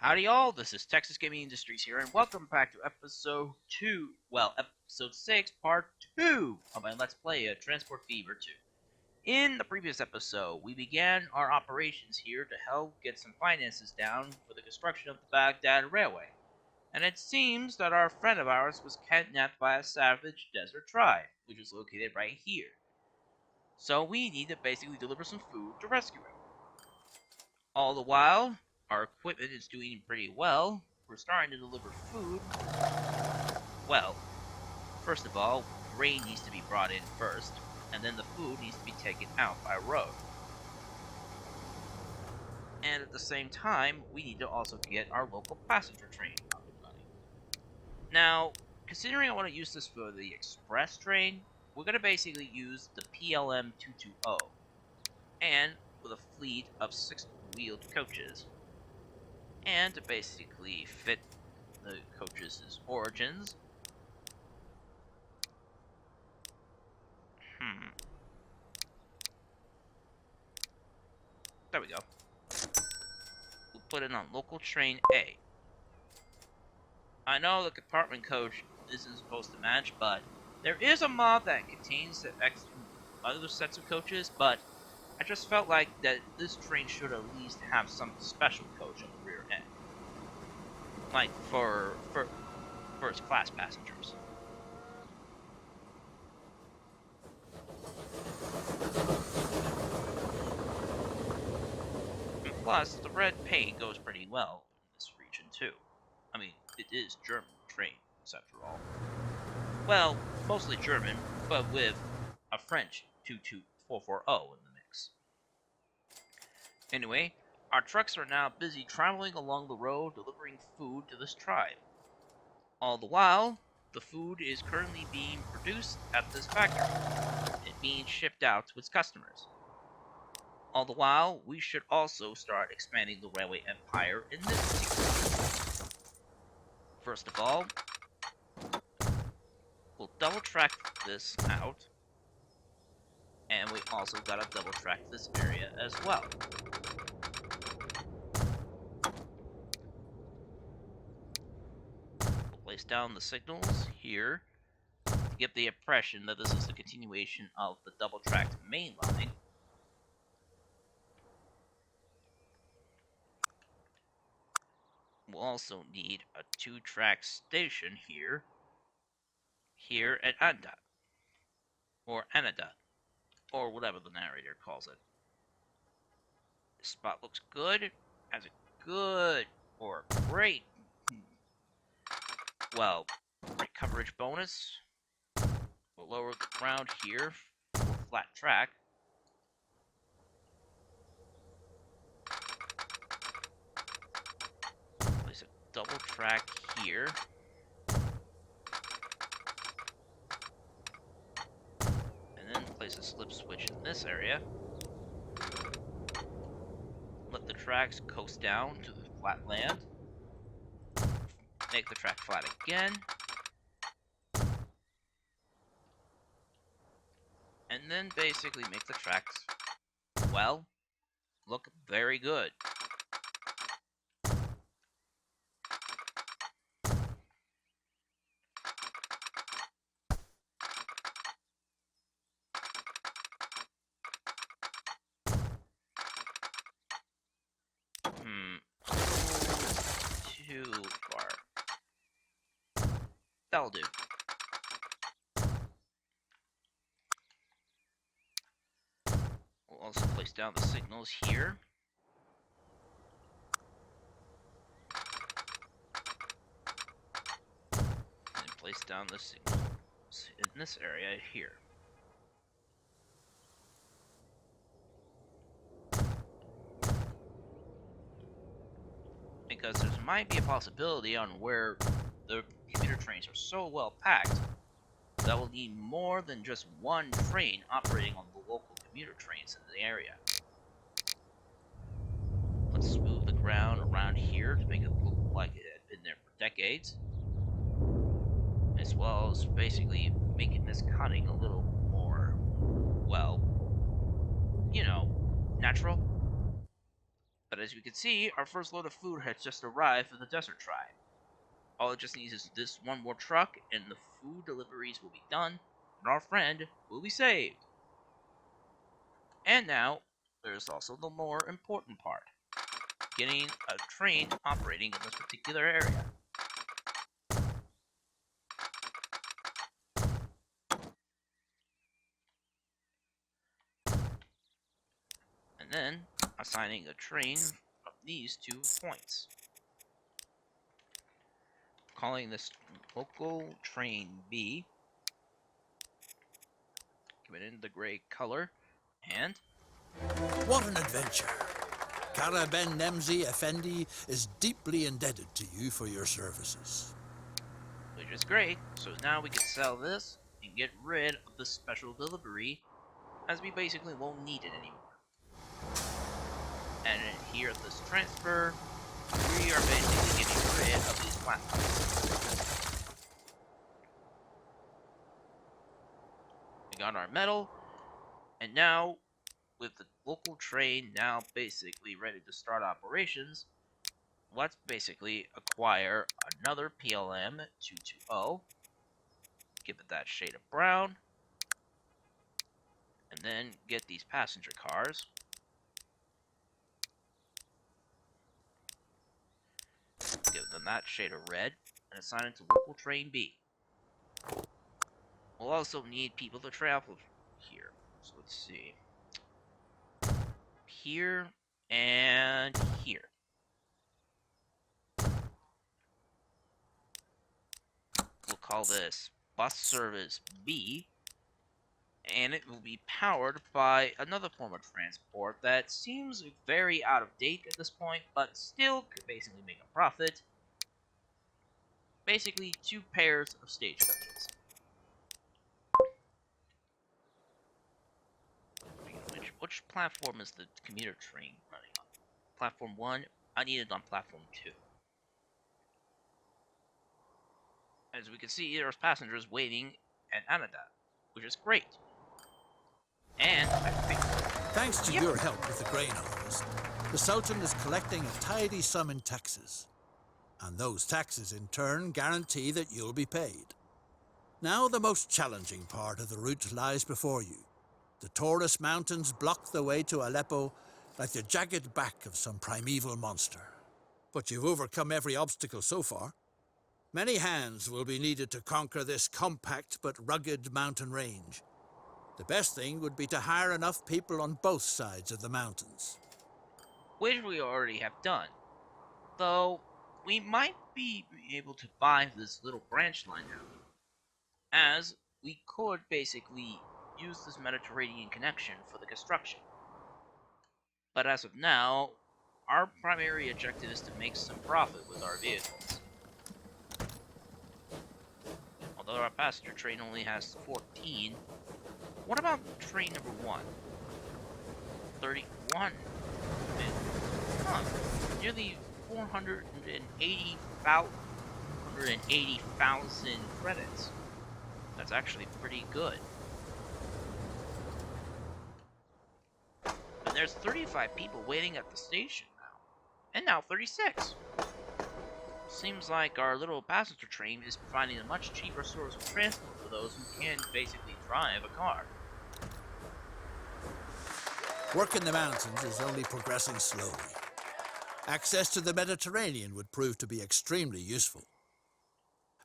Howdy y'all, this is Texas Gaming Industries here, and welcome back to episode 6, part 2 of my Let's Play Transport Fever 2. In the previous episode, we began our operations here to help get some finances down for the construction of the Baghdad Railway, and it seems that our friend of ours was kidnapped by a savage desert tribe, which is located right here. So we need to basically deliver some food to rescue him. All the while, our equipment is doing pretty well. We're starting to deliver food. Well, first of all, grain needs to be brought in first, and then the food needs to be taken out by road. And at the same time, we need to also get our local passenger train up and running. Now, considering I want to use this for the express train, we're going to basically use the PLM 220, and with a fleet of 6-wheeled coaches. And to basically fit the coaches' origins. There we go. We'll put it on local train A. I know the compartment coach isn't supposed to match, but there is a mod that contains the other sets of coaches, but I just felt like that this train should at least have some special coach on the rear end. Like for first class passengers. And plus, the red paint goes pretty well in this region too. I mean, it is German trains after all. Well, mostly German, but with a French 22440 in the mix. Anyway, our trucks are now busy traveling along the road delivering food to this tribe. All the while, the food is currently being produced at this factory and being shipped out to its customers. All the while, we should also start expanding the railway empire in this particular. First of all, we'll double track this out, and we also gotta double track this area as well. Place down the signals here to give the impression that this is a continuation of the double-tracked main line. We'll also need a 2-track station here at Anda, or Anada, or whatever the narrator calls it. This spot looks good, has a good or great great coverage bonus. We'll lower the ground here for a flat track. Place a double track here. And then place a slip switch in this area. Let the tracks coast down to the flat land. Make the track flat again. And then basically make the tracks, well, look very good. Too far. That'll do. We'll also place down the signals here. And place down the signals in this area here. Because there might be a possibility on where the commuter trains are so well packed that we'll need more than just one train operating on the local commuter trains in the area. Let's smooth the ground around here to make it look like it had been there for decades, as well as basically making this cutting a little more, well, you know, natural. But as you can see, our first load of food has just arrived for the desert tribe. All it just needs is this one more truck, and the food deliveries will be done, and our friend will be saved. And now, there's also the more important part. Getting a train operating in this particular area. And then assigning a train of these 2 points. Calling this local train B. Give it in the gray color. And What an adventure! Kara Ben Nemzi Effendi is deeply indebted to you for your services. which is great, so now we can sell this and get rid of the special delivery, as we basically won't need it anymore. And here at this transfer, we are basically getting rid of these platforms. We got our metal, and now, with the local train now basically ready to start operations, let's basically acquire another PLM 220, give it that shade of brown, and then get these passenger cars. Give them that shade of red, and assign it to local train B. We'll also need people to travel here. So let's see. Here and here. We'll call this Bus Service B, and it will be powered by another form of transport that seems very out of date at this point, but still could basically make a profit. Basically, 2 pairs of stagecoaches. Which platform is the commuter train running on? Platform 1? I need it on platform 2. As we can see, there's passengers waiting at Anadat, which is great. And I think... Thanks to your help with the grain harvest, the Sultan is collecting a tidy sum in taxes. And those taxes, in turn, guarantee that you'll be paid. Now the most challenging part of the route lies before you. The Taurus Mountains block the way to Aleppo like the jagged back of some primeval monster. But you've overcome every obstacle so far. Many hands will be needed to conquer this compact but rugged mountain range. The best thing would be to hire enough people on both sides of the mountains. Which we already have done. Though, we might be able to buy this little branch line now, as we could basically use this Mediterranean connection for the construction. But as of now, our primary objective is to make some profit with our vehicles. Although our passenger train only has 14, what about train number 1? 31. Huh, nearly 480,000 credits. That's actually pretty good. And there's 35 people waiting at the station now. And now 36. Seems like our little passenger train is providing a much cheaper source of transport for those who can't basically drive a car. Work in the mountains is only progressing slowly. Access to the Mediterranean would prove to be extremely useful.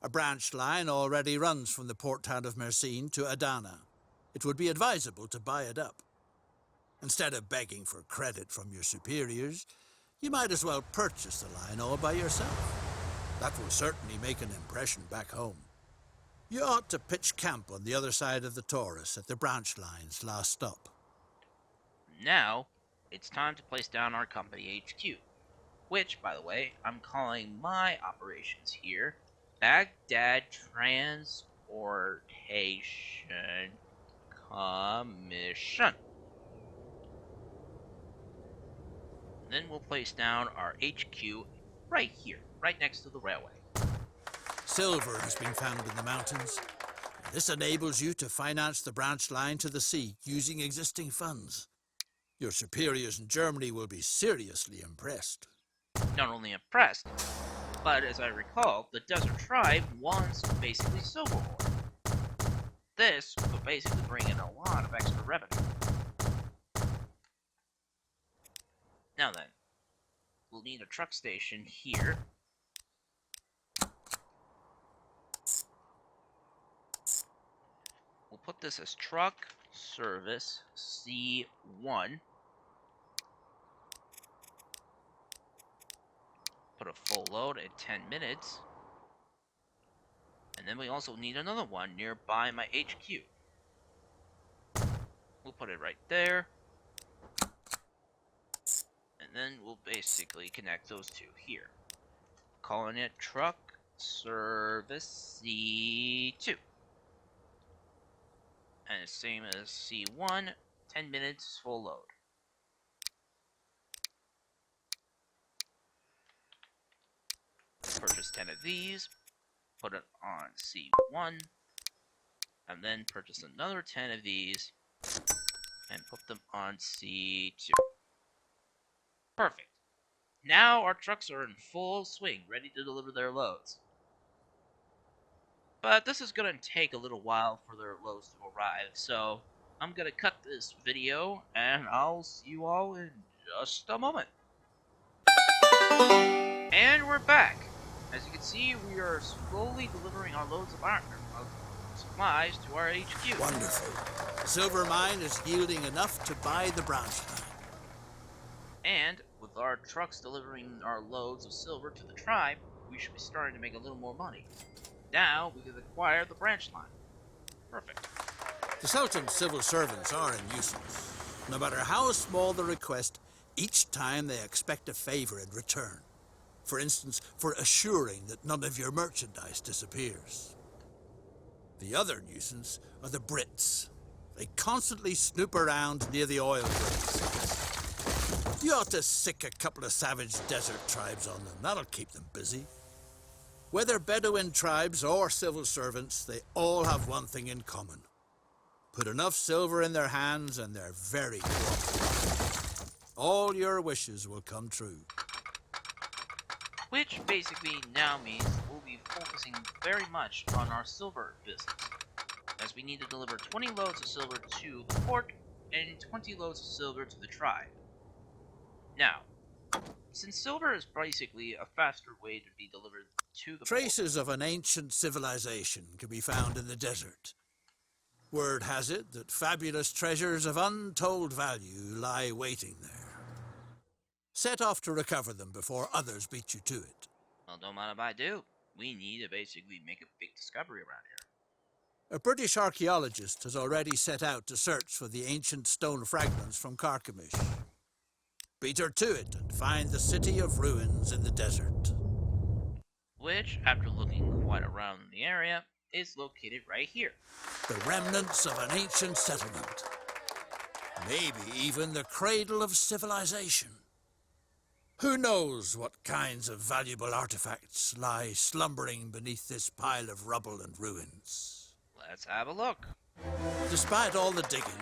A branch line already runs from the port town of Mersin to Adana. It would be advisable to buy it up. Instead of begging for credit from your superiors, you might as well purchase the line all by yourself. That will certainly make an impression back home. You ought to pitch camp on the other side of the Taurus at the branch line's last stop. Now, it's time to place down our company HQ, which, by the way, I'm calling my operations here Baghdad Transportation Commission. Then we'll place down our HQ right here, right next to the railway. Silver has been found in the mountains. This enables you to finance the branch line to the sea using existing funds. Your superiors in Germany will be seriously impressed. Not only impressed, but as I recall, the desert tribe wants basically silver ore. This will basically bring in a lot of extra revenue. Now then, we'll need a truck station here. We'll put this as truck service C1. Put a full load at 10 minutes. And then we also need another one nearby my HQ. We'll put it right there. And then we'll basically connect those two here. Calling it truck service C2. And it's same as C1, 10 minutes full load. Purchase 10 of these, put it on C1, and then purchase another 10 of these, and put them on C2. Perfect. Now our trucks are in full swing, ready to deliver their loads. But this is going to take a little while for their loads to arrive, so I'm going to cut this video, and I'll see you all in just a moment. And we're back. As you can see, we are slowly delivering our loads of iron supplies to our HQ. Wonderful. The silver mine is yielding enough to buy the branch line. And with our trucks delivering our loads of silver to the tribe, we should be starting to make a little more money. Now we can acquire the branch line. Perfect. The Sultan's civil servants are in nuisance. No matter how small the request, each time they expect a favor in return. For instance, for assuring that none of your merchandise disappears. The other nuisance are the Brits. They constantly snoop around near the oil rigs. You ought to sick a couple of savage desert tribes on them. That'll keep them busy. Whether Bedouin tribes or civil servants, they all have one thing in common. Put enough silver in their hands and they're very cooperative. All your wishes will come true. Which basically now means we'll be focusing very much on our silver business, as we need to deliver 20 loads of silver to the port and 20 loads of silver to the tribe. Now, since silver is basically a faster way to be delivered to the Traces of an ancient civilization can be found in the desert. Word has it that fabulous treasures of untold value lie waiting there. Set off to recover them before others beat you to it. Well, don't mind if I do. We need to basically make a big discovery around here. A British archaeologist has already set out to search for the ancient stone fragments from Carchemish. Beat her to it and find the city of ruins in the desert. Which, after looking quite around the area, is located right here. The remnants of an ancient settlement. Maybe even the cradle of civilization. Who knows what kinds of valuable artifacts lie slumbering beneath this pile of rubble and ruins? Let's have a look. Despite all the digging,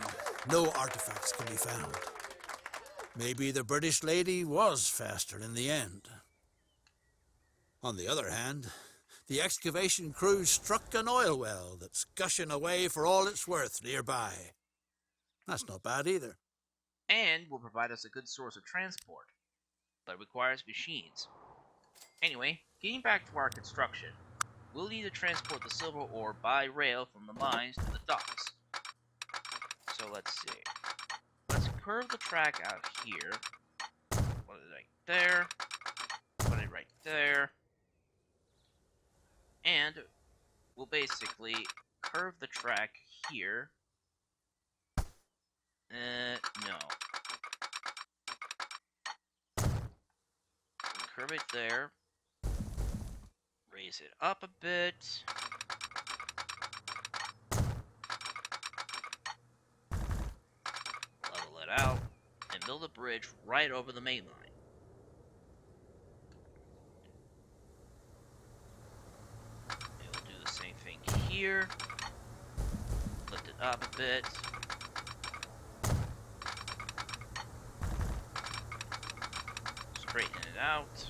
no artifacts can be found. Maybe the British lady was faster in the end. On the other hand, the excavation crew struck an oil well that's gushing away for all it's worth nearby. That's not bad either. And will provide us a good source of transport, but requires machines. Anyway, getting back to our construction, we'll need to transport the silver ore by rail from the mines to the docks. So let's see. Let's curve the track out here. Put it right there. Put it right there. And we'll basically curve the track here. No. Curve it there. Raise it up a bit. Level it out. And build a bridge right over the main line. We'll do the same thing here. Lift it up a bit. straighten it out.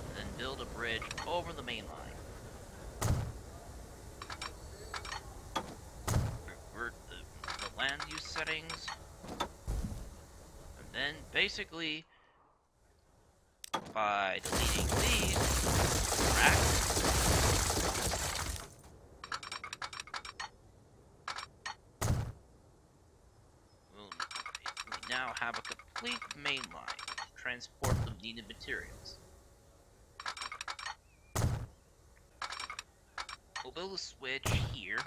And then build a bridge over the main line. Revert the land use settings. And then basically, by deleting these tracks, we now have a complete main line to transport the needed materials. We'll build a switch here.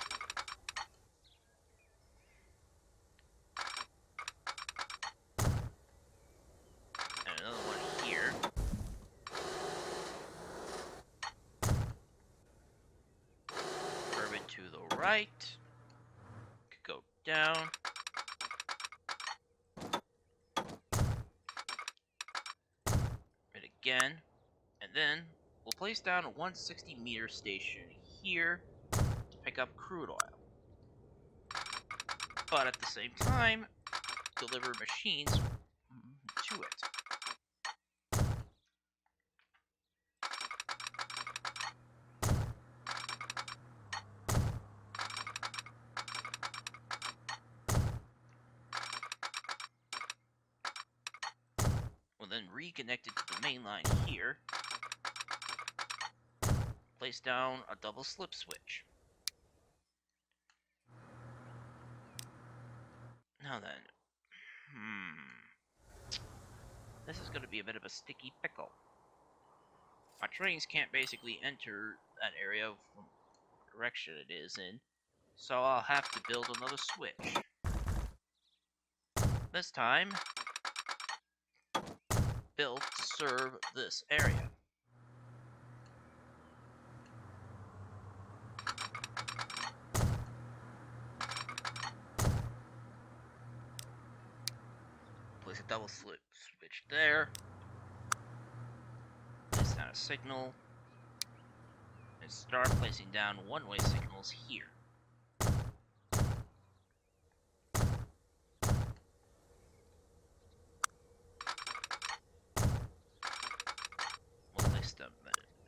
And another one here. Curve it to the right. Could go down. Right again. And then we'll place down a 160-meter station here to pick up crude oil. But at the same time, deliver machines to it. We'll then reconnect it to the main line here. Place down a double slip switch. Now then, this is going to be a bit of a sticky pickle. My trains can't basically enter that area from the direction it is in, so I'll have to build another switch. This time, built to serve this area. Place a double slip switch there. Place down a signal. And start placing down one-way signals here. We'll place them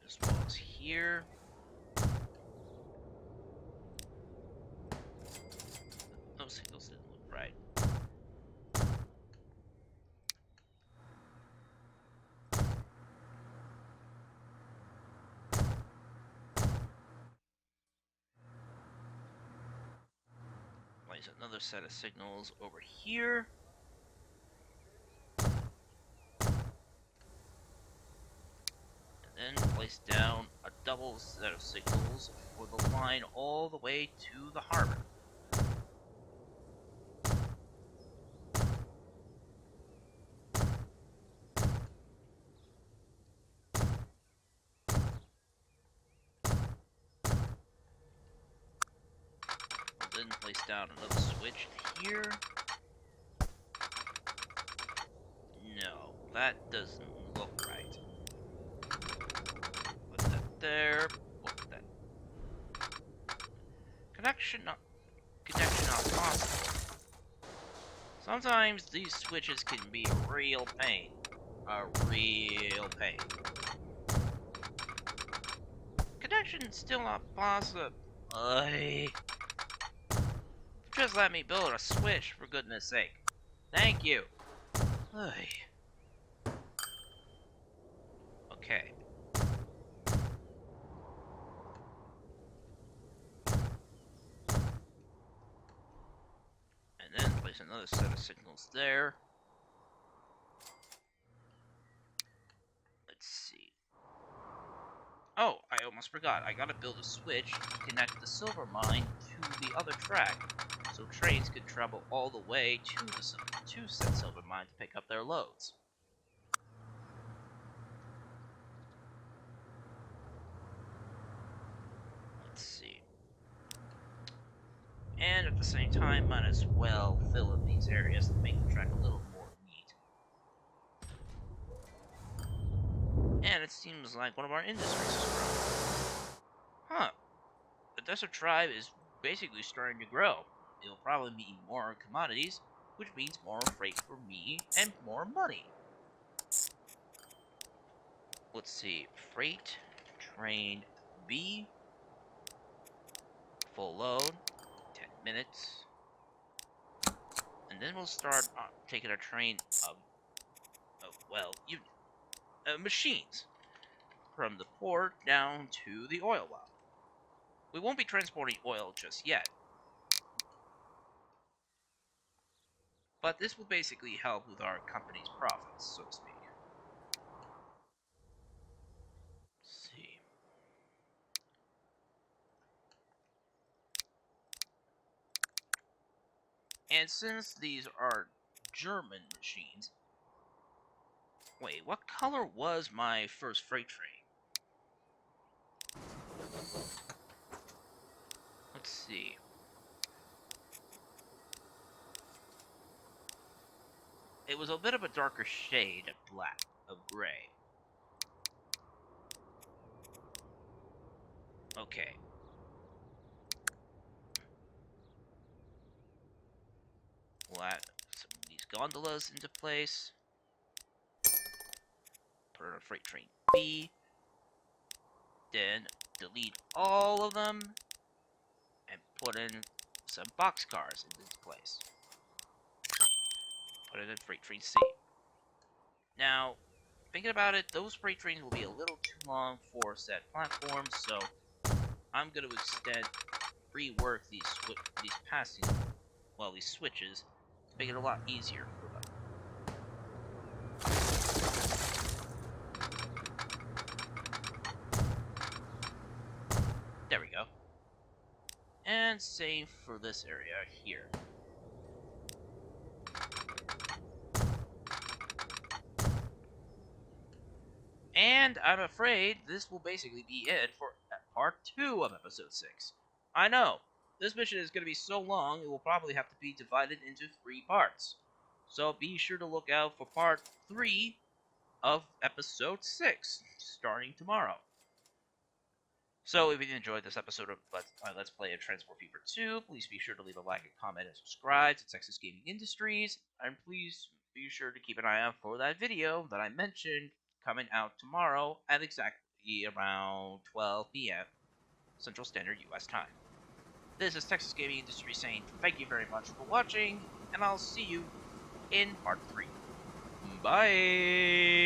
as well as here. Those signals didn't look right. Place another set of signals over here. And then place down a double set of signals for the line all the way to the harbor. Then place down another switch here. No, that doesn't look right. Put that there. Put that. Connection not possible. Sometimes these switches can be a real pain. A real pain. Connection still not possible. Just let me build a switch, for goodness sake. Thank you. Okay. And then place another set of signals there. Let's see. Oh, I almost forgot. I gotta build a switch to connect the silver mine to the other track, so trains could travel all the way to the said silver mine to pick up their loads. Let's see. And at the same time, might as well fill in these areas to make the track a little more neat. And it seems like one of our industries is growing. Huh. The desert tribe is basically starting to grow. It'll probably need more commodities, which means more freight for me and more money. Let's see, freight train B, full load, 10 minutes, and then we'll start taking a train of machines from the port down to the oil well. We won't be transporting oil just yet, but this will basically help with our company's profits, so to speak. Let's see. And since these are German machines, wait, what color was my first freight train? Let's see. It was a bit of a darker shade of black, of gray. Okay. We'll add some of these gondolas into place. Put on freight train B. Then delete all of them and put in some boxcars into this place. Put it in freight train C. Now, thinking about it, those freight trains will be a little too long for said platforms, so I'm going to rework these these switches, to make it a lot easier for them. There we go. And same for this area here. And I'm afraid this will basically be it for part 2 of episode 6. I know, this mission is going to be so long, it will probably have to be divided into 3 parts. So be sure to look out for part 3 of episode 6, starting tomorrow. So if you enjoyed this episode of Let's Play a Transport Fever 2, please be sure to leave a like, a comment, and subscribe to Texas Gaming Industries, and please be sure to keep an eye out for that video that I mentioned coming out tomorrow at exactly around 12 p.m. Central Standard US time. This is Texas Gaming Industry saying thank you very much for watching, and I'll see you in part 3. Bye!